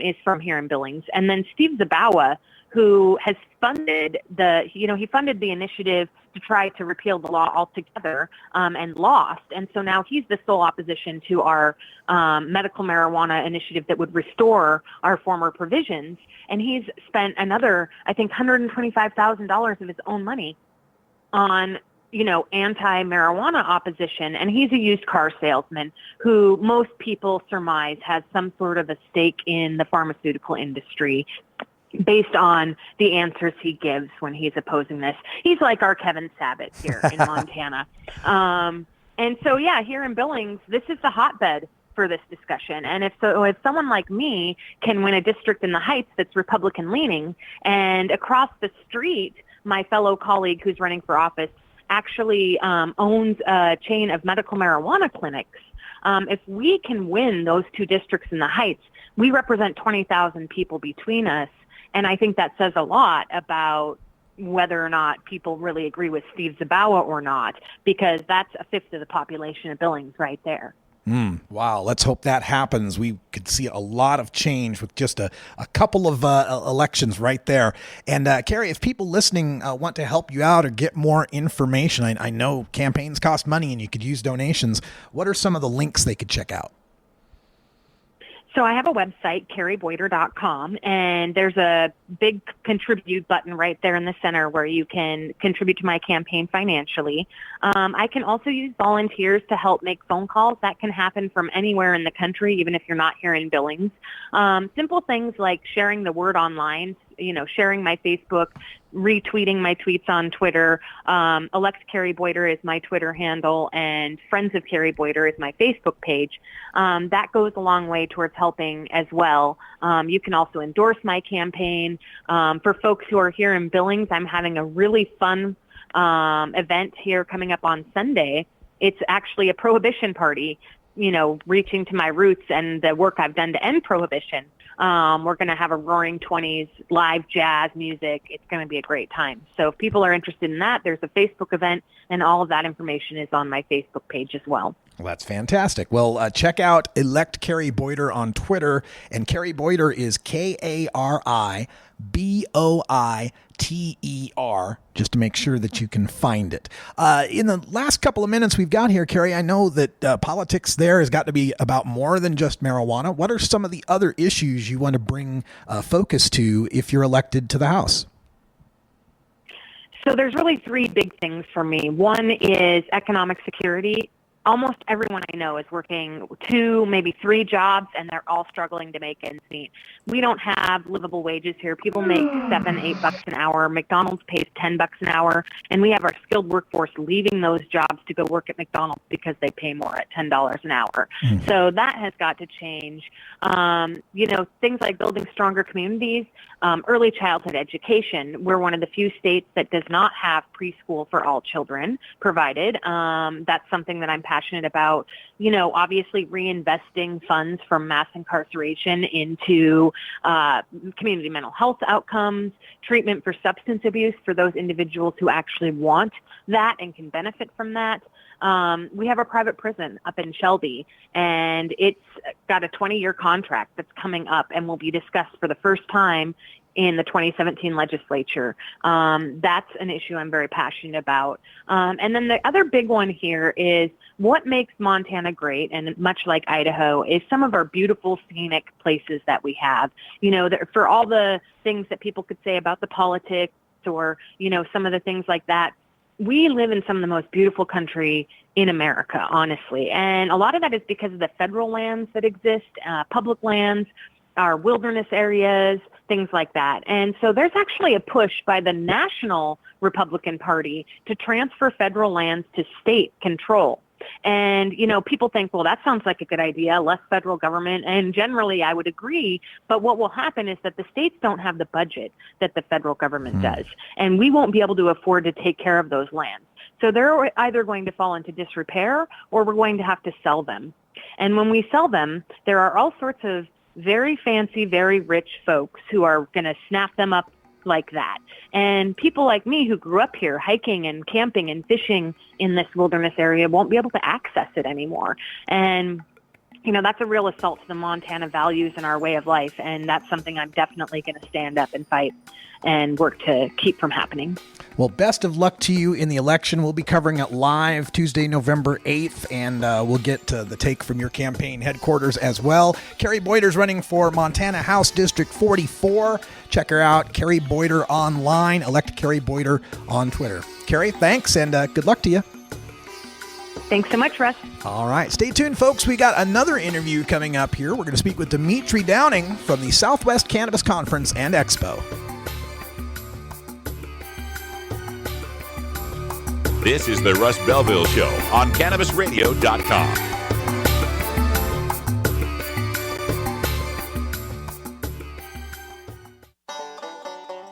is from here in Billings. And then Steve Zabawa, who has funded he funded the initiative to try to repeal the law altogether and lost. And so now he's the sole opposition to our medical marijuana initiative that would restore our former provisions. And he's spent another, I think, $125,000 of his own money on anti-marijuana opposition. And he's a used car salesman who most people surmise has some sort of a stake in the pharmaceutical industry based on the answers he gives when he's opposing this. He's like our Kevin Sabbath here in Montana. And so, here in Billings, this is the hotbed for this discussion. And if someone like me can win a district in the Heights that's Republican leaning, and across the street, my fellow colleague who's running for office actually owns a chain of medical marijuana clinics, if we can win those two districts in the Heights, we represent 20,000 people between us. And I think that says a lot about whether or not people really agree with Steve Zabawa or not, because that's a fifth of the population of Billings right there. Wow, let's hope that happens. We could see a lot of change with just a couple of elections right there. And Kari, if people listening want to help you out or get more information, I know campaigns cost money and you could use donations. What are some of the links they could check out? So I have a website, KariBoiter.com, and there's a big contribute button right there in the center where you can contribute to my campaign financially. I can also use volunteers to help make phone calls. That can happen from anywhere in the country, even if you're not here in Billings. Simple things like sharing the word online, sharing my Facebook, retweeting my tweets on Twitter. Elect Kari Boiter is my Twitter handle, and Friends of Kari Boiter is my Facebook page. That goes a long way towards helping as well. You can also endorse my campaign. For folks who are here in Billings, I'm having a really fun event here coming up on Sunday. It's actually a prohibition party, reaching to my roots and the work I've done to end prohibition. We're going to have a Roaring 20s live jazz music. It's going to be a great time. So if people are interested in that, there's a Facebook event, and all of that information is on my Facebook page as well. Well, that's fantastic. Well, check out Elect Kari Boiter on Twitter. And Kari Boiter is KariBoiter, just to make sure that you can find it. In the last couple of minutes we've got here, Kari, I know that politics there has got to be about more than just marijuana. What are some of the other issues you want to bring focus to if you're elected to the House? So there's really three big things for me. One is economic security. Almost everyone I know is working 2, maybe 3 jobs, and they're all struggling to make ends meet. We don't have livable wages here. People make $7-8 an hour. McDonald's pays $10 an hour, and we have our skilled workforce leaving those jobs to go work at McDonald's because they pay more at $10 an hour. So that has got to change. Things like building stronger communities, early childhood education. We're one of the few states that does not have preschool for all children provided. That's something that I'm passionate about. Obviously reinvesting funds from mass incarceration into community mental health outcomes, treatment for substance abuse for those individuals who actually want that and can benefit from that. We have a private prison up in Shelby, and it's got a 20-year contract that's coming up and will be discussed for the first time in the 2017 legislature. That's an issue I'm very passionate about. And then the other big one here is what makes Montana great, and much like Idaho, is some of our beautiful scenic places that we have. For all the things that people could say about the politics or, some of the things like that, we live in some of the most beautiful country in America, honestly. And a lot of that is because of the federal lands that exist, public lands, our wilderness areas, things like that. And so there's actually a push by the National Republican Party to transfer federal lands to state control. And, people think, well, that sounds like a good idea, less federal government. And generally, I would agree. But what will happen is that the states don't have the budget that the federal government does. And we won't be able to afford to take care of those lands. So they're either going to fall into disrepair or we're going to have to sell them. And when we sell them, there are all sorts of very fancy, very rich folks who are going to snap them up like that. And people like me who grew up here hiking and camping and fishing in this wilderness area won't be able to access it anymore. And that's a real assault to the Montana values and our way of life, and that's something I'm definitely going to stand up and fight and work to keep from happening. Well, best of luck to you in the election. We'll be covering it live Tuesday, November 8th, and we'll get the take from your campaign headquarters as well. Kari Boiter's running for Montana House District 44. Check her out, Kari Boiter online. Elect Kari Boiter on Twitter. Kari, thanks, and good luck to you. Thanks so much, Russ. All right. Stay tuned, folks. We got another interview coming up here. We're going to speak with Dimitri Downing from the Southwest Cannabis Conference and Expo. This is the Russ Belville Show on CannabisRadio.com.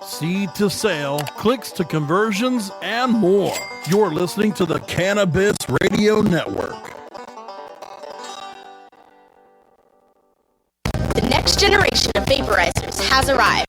Seed to sale, clicks to conversions, and more. You're listening to the Cannabis Radio Network. The next generation of vaporizers has arrived.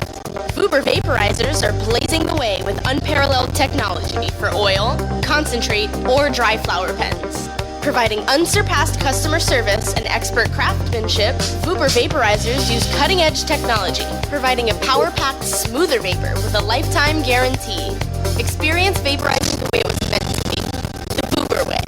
Vuber vaporizers are blazing the way with unparalleled technology for oil, concentrate, or dry flower pens. Providing unsurpassed customer service and expert craftsmanship, Vuber vaporizers use cutting-edge technology, providing a power-packed, smoother vapor with a lifetime guarantee. Experience vaporizing the way it was meant to be, the Vuber way.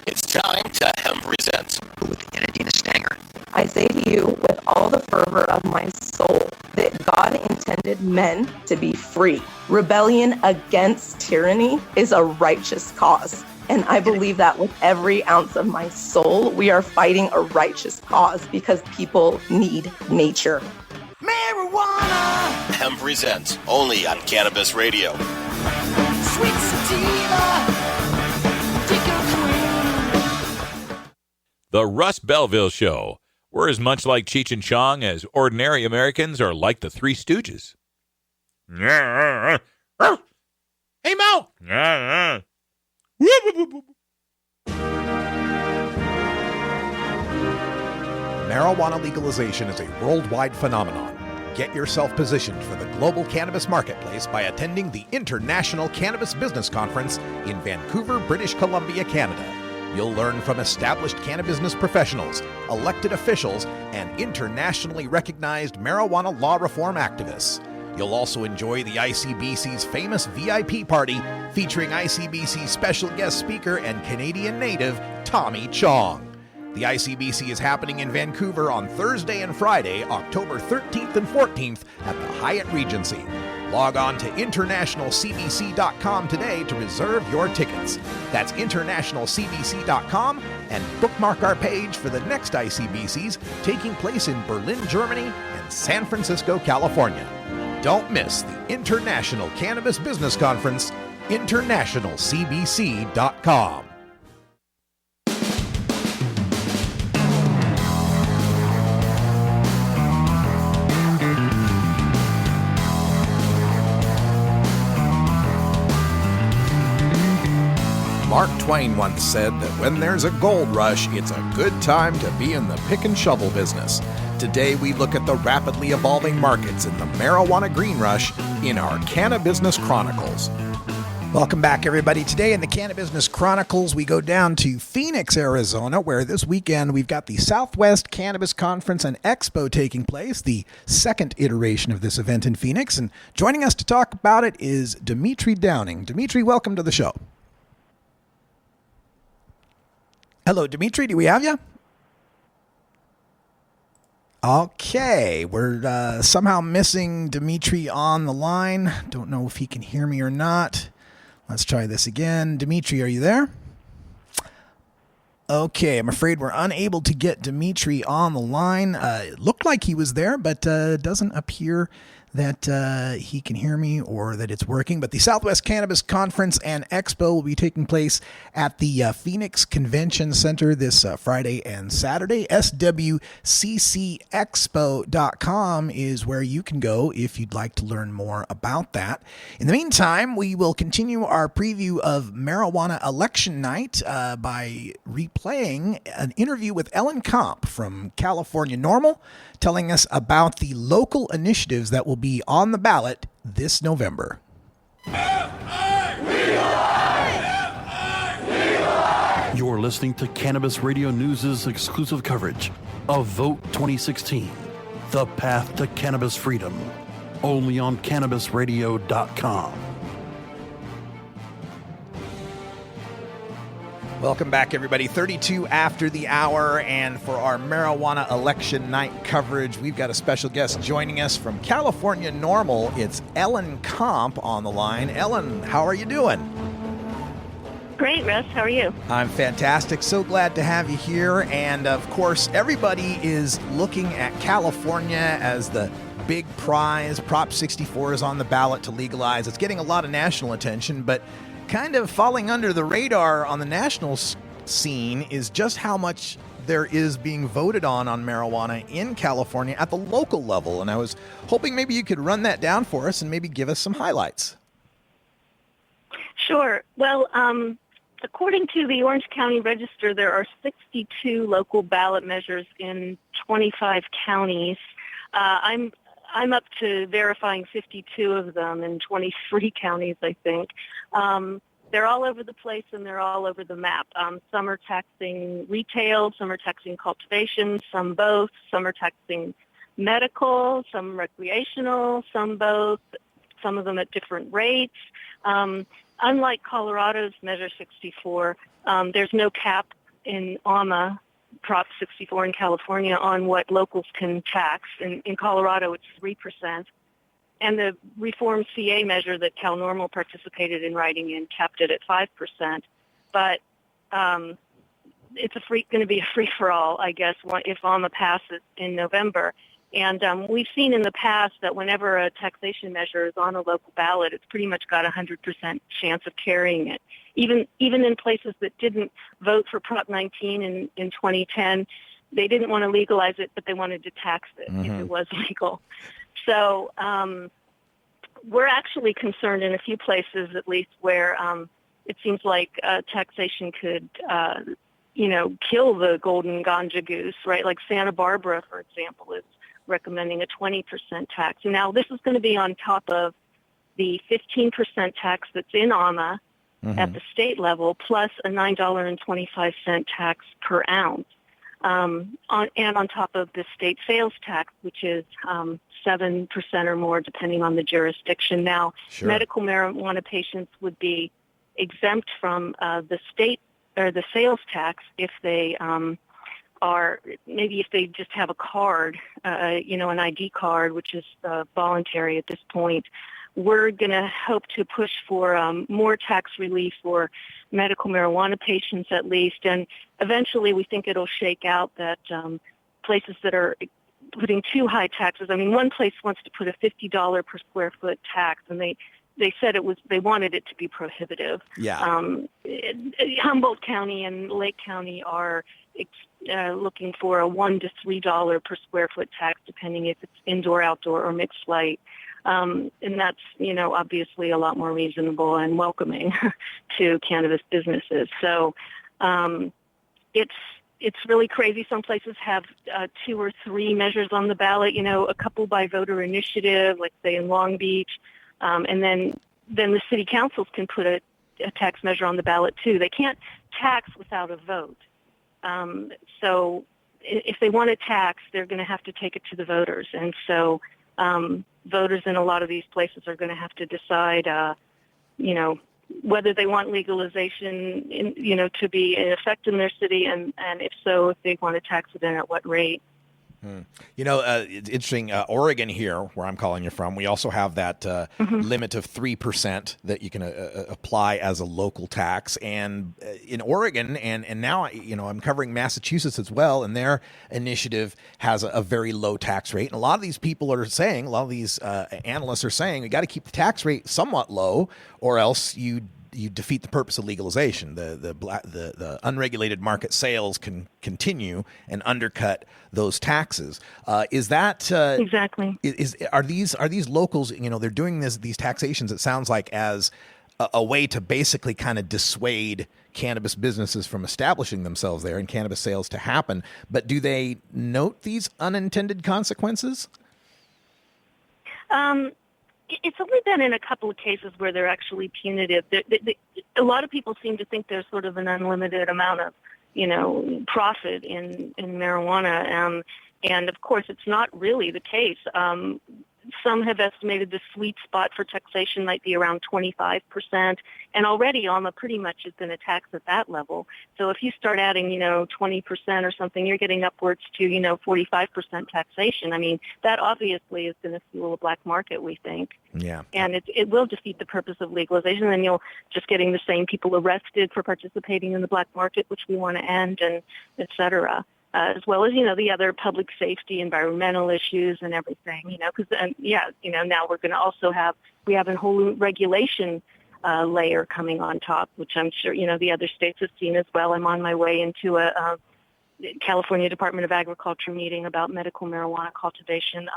It's time to Hemp Presents with Anadina Stanger. I say to you with all the fervor of my soul that God intended men to be free. Rebellion against tyranny is a righteous cause. And I believe that with every ounce of my soul, we are fighting a righteous cause because people need nature. Marijuana! Hemp Presents, only on Cannabis Radio. Sweet sativa. The Russ Belville Show. We're as much like Cheech and Chong as ordinary Americans are like the Three Stooges. Hey, Mo! Marijuana legalization is a worldwide phenomenon. Get yourself positioned for the global cannabis marketplace by attending the International Cannabis Business Conference in Vancouver, British Columbia, Canada. You'll learn from established cannabis professionals, elected officials, and internationally recognized marijuana law reform activists. You'll also enjoy the ICBC's famous VIP party featuring ICBC special guest speaker and Canadian native Tommy Chong. The ICBC is happening in Vancouver on Thursday and Friday, October 13th and 14th at the Hyatt Regency. Log on to internationalcbc.com today to reserve your tickets. That's internationalcbc.com and bookmark our page for the next ICBCs taking place in Berlin, Germany and San Francisco, California. Don't miss the International Cannabis Business Conference, internationalcbc.com. Mark Twain once said that when there's a gold rush, it's a good time to be in the pick and shovel business. Today we look at the rapidly evolving markets in the marijuana green rush in our Cannabusiness Chronicles. Welcome back, everybody. Today in the Cannabusiness Chronicles, we go down to Phoenix, Arizona, where this weekend we've got the Southwest Cannabis Conference and Expo taking place, the second iteration of this event in Phoenix. And joining us to talk about it is Dimitri Downing. Dimitri, welcome to the show. Hello, Dimitri. Do we have you? Okay, we're somehow missing Dimitri on the line. Don't know if he can hear me or not. Let's try this again. Dimitri, are you there? Okay, I'm afraid we're unable to get Dimitri on the line. It looked like he was there, but it doesn't appear that he can hear me or that it's working. But the Southwest Cannabis Conference and Expo will be taking place at the Phoenix Convention Center this Friday and Saturday. SWCCexpo.com is where you can go if you'd like to learn more about that. In the meantime, we will continue our preview of Marijuana Election Night by replaying an interview with Ellen Komp from California NORML, telling us about the local initiatives that will be on the ballot this November. You're listening to Cannabis Radio News' exclusive coverage of Vote 2016, The Path to Cannabis Freedom, only on CannabisRadio.com. Welcome back, everybody. 32 after the hour, and for our Marijuana Election Night coverage, we've got a special guest joining us from California NORML. It's Ellen Komp on the line. Ellen, how are you doing? Great, Russ. How are you? I'm fantastic. So glad to have you here. And, of course, everybody is looking at California as the big prize. Prop 64 is on the ballot to legalize. It's getting a lot of national attention, but kind of falling under the radar on the national scene is just how much there is being voted on marijuana in California at the local level. And I was hoping maybe you could run that down for us and maybe give us some highlights. Sure. Well, according to the Orange County Register, there are 62 local ballot measures in 25 counties. I'm up to verifying 52 of them in 23 counties, I think. They're all over the place and they're all over the map. Some are taxing retail, some are taxing cultivation, some both, some are taxing medical, some recreational, some both, some of them at different rates. Unlike Colorado's Measure 64, there's no cap on the Prop 64 in California on what locals can tax. In Colorado, it's 3%. And the reformed CA measure that Cal NORML participated in writing in capped it at 5%. But it's going to be a free-for-all, I guess, if OMA passes in November. And we've seen in the past that whenever a taxation measure is on a local ballot, it's pretty much got a 100% chance of carrying it. Even in places that didn't vote for Prop 19 in 2010, they didn't want to legalize it, but they wanted to tax it if it was legal. So we're actually concerned in a few places, at least, where it seems like taxation could, kill the golden ganja goose, right? Like Santa Barbara, for example, is recommending a 20% tax. Now, this is going to be on top of the 15% tax that's in AMA at the state level, plus a $9.25 tax per ounce. And on top of the state sales tax, which is 7% or more, depending on the jurisdiction. Now, medical marijuana patients would be exempt from the state or the sales tax if they if they just have a card, an ID card, which is voluntary at this point. We're going to hope to push for more tax relief for medical marijuana patients at least, and eventually we think it'll shake out that places that are putting too high taxes. I mean, one place wants to put a $50 per square foot tax, and they said they wanted it to be prohibitive. Yeah. Humboldt County and Lake County are looking for a $1 to $3 per square foot tax, depending if it's indoor, outdoor, or mixed light. And that's, obviously a lot more reasonable and welcoming to cannabis businesses. So it's really crazy. Some places have 2 or 3 measures on the ballot, a couple by voter initiative, like say in Long Beach. And then the city councils can put a tax measure on the ballot too. They can't tax without a vote. So if they want to tax, they're going to have to take it to the voters. And so voters in a lot of these places are going to have to decide, whether they want legalization, to be in effect in their city, and if so, if they want to tax it and at what rate. You know, it's interesting. Oregon here, where I'm calling you from, we also have that limit of 3% that you can apply as a local tax. And in Oregon, and now, you know, I'm covering Massachusetts as well, and their initiative has a very low tax rate. And a lot of these people are saying, a lot of these analysts are saying, we got to keep the tax rate somewhat low, or else you defeat the purpose of legalization. The unregulated market sales can continue and undercut those taxes. Is that exactly? Are these locals? You know, they're doing these taxations. It sounds like as a way to basically kind of dissuade cannabis businesses from establishing themselves there and cannabis sales to happen. But do they note these unintended consequences? It's only been in a couple of cases where they're actually punitive. A lot of people seem to think there's sort of an unlimited amount of, you know, profit in marijuana. And of course, it's not really the case. Some have estimated the sweet spot for taxation might be around 25%, and already Alma pretty much has been a tax at that level. So if you start adding, you know, 20% or something, you're getting upwards to, you know, 45% taxation. I mean, that obviously is going to fuel a black market, we think. Yeah. And it will defeat the purpose of legalization, and you'll just getting the same people arrested for participating in the black market, which we want to end, and et cetera. As well as, you know, the other public safety, environmental issues and everything, you know, because, you know, now we're going to also have a whole regulation layer coming on top, which I'm sure, you know, the other states have seen as well. I'm on my way into a California Department of Agriculture meeting about medical marijuana cultivation.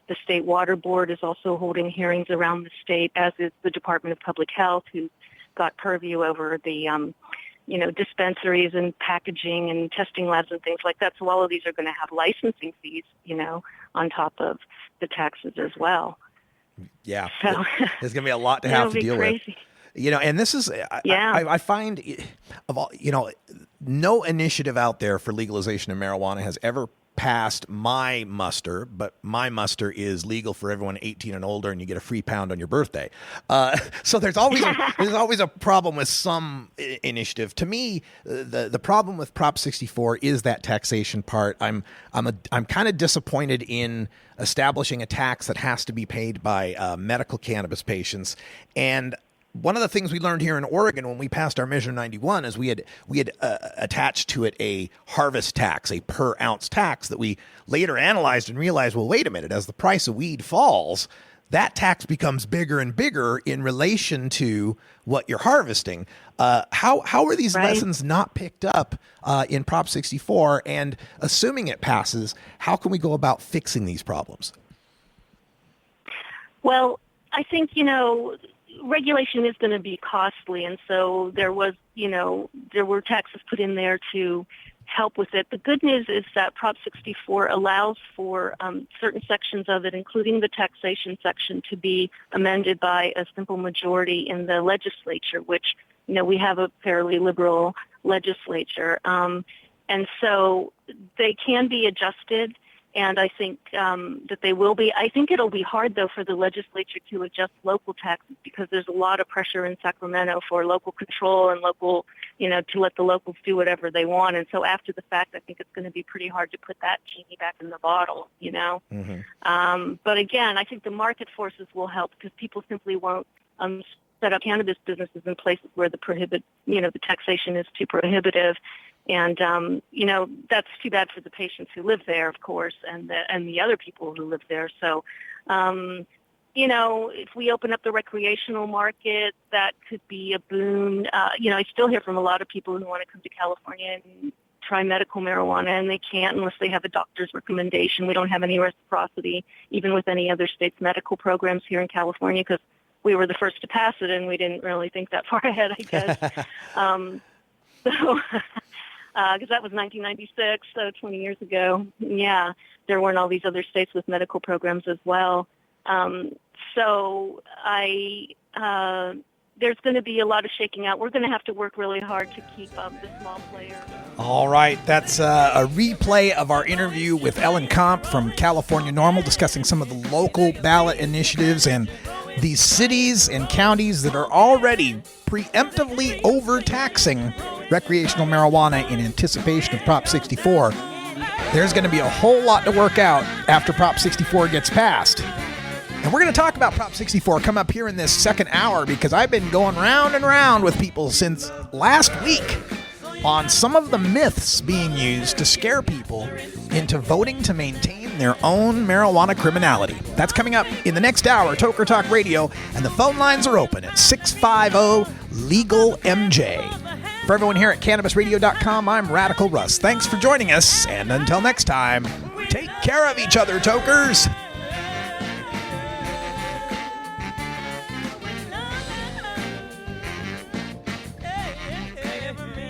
The State Water Board is also holding hearings around the state, as is the Department of Public Health, who's got purview over the you know, dispensaries and packaging and testing labs and things like that. So all of these are going to have licensing fees, you know, on top of the taxes as well. Yeah. So there's going to be a lot to have to deal with. You know, and this is, I find, of all, you know, no initiative out there for legalization of marijuana has ever passed my muster, but my muster is legal for everyone 18 and older, and you get a free pound on your birthday. So there's always a problem with some initiative. To me, the problem with Prop 64 is that taxation part. I'm kind of disappointed in establishing a tax that has to be paid by medical cannabis patients. And one of the things we learned here in Oregon when we passed our Measure 91 is we had attached to it a harvest tax, a per ounce tax that we later analyzed and realized, well, wait a minute, as the price of weed falls, that tax becomes bigger and bigger in relation to what you're harvesting. How are these lessons not picked up in Prop 64? And assuming it passes, how can we go about fixing these problems? Well, I think, you know, regulation is going to be costly, and so there were taxes put in there to help with it. The good news is that Prop 64 allows for certain sections of it, including the taxation section, to be amended by a simple majority in the legislature, which, you know, we have a fairly liberal legislature. And so they can be adjusted. And I think that they will be. I think it'll be hard, though, for the legislature to adjust local taxes because there's a lot of pressure in Sacramento for local control and local, you know, to let the locals do whatever they want. And so after the fact, I think it's going to be pretty hard to put that genie back in the bottle, you know. Mm-hmm. But again, I think the market forces will help because people simply won't set up cannabis businesses in places where the taxation is too prohibitive. And, you know, that's too bad for the patients who live there, of course, and the other people who live there. So, you know, if we open up the recreational market, that could be a boon. You know, I still hear from a lot of people who want to come to California and try medical marijuana, and they can't unless they have a doctor's recommendation. We don't have any reciprocity, even with any other state's medical programs here in California, because we were the first to pass it, and we didn't really think that far ahead, I guess. Because that was 1996, so 20 years ago. Yeah, there weren't all these other states with medical programs as well. So there's going to be a lot of shaking out. We're going to have to work really hard to keep the small players. All right, that's a replay of our interview with Ellen Comp from California NORML, discussing some of the local ballot initiatives and these cities and counties that are already preemptively overtaxing recreational marijuana in anticipation of Prop 64. there's going to be a whole lot to work out after Prop 64 gets passed. And we're going to talk about Prop 64 come up here in this second hour because I've been going round and round with people since last week on some of the myths being used to scare people into voting to maintain their own marijuana criminality. That's coming up in the next hour, Toker Talk Radio, and the phone lines are open at 650-LEGAL-MJ. For everyone here at CannabisRadio.com, I'm Radical Russ. Thanks for joining us, and until next time, take care of each other, Tokers!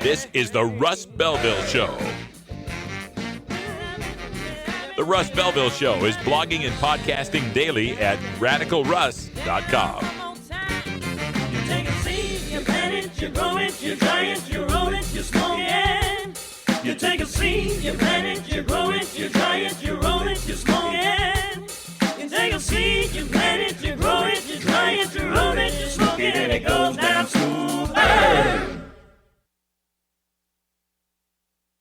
This is the Russ Belville Show. The Russ Belville Show is blogging and podcasting daily at RadicalRuss.com. You take a seed, you plant it, you grow it, you dry it, you roll it, you smoke it. You take a seed, you plant it, you grow it, you dry it, you roll it, you smoke it. You take a seed, you plant it, you grow it, you dry it, you roll it, you smoke it, and it goes down smooth.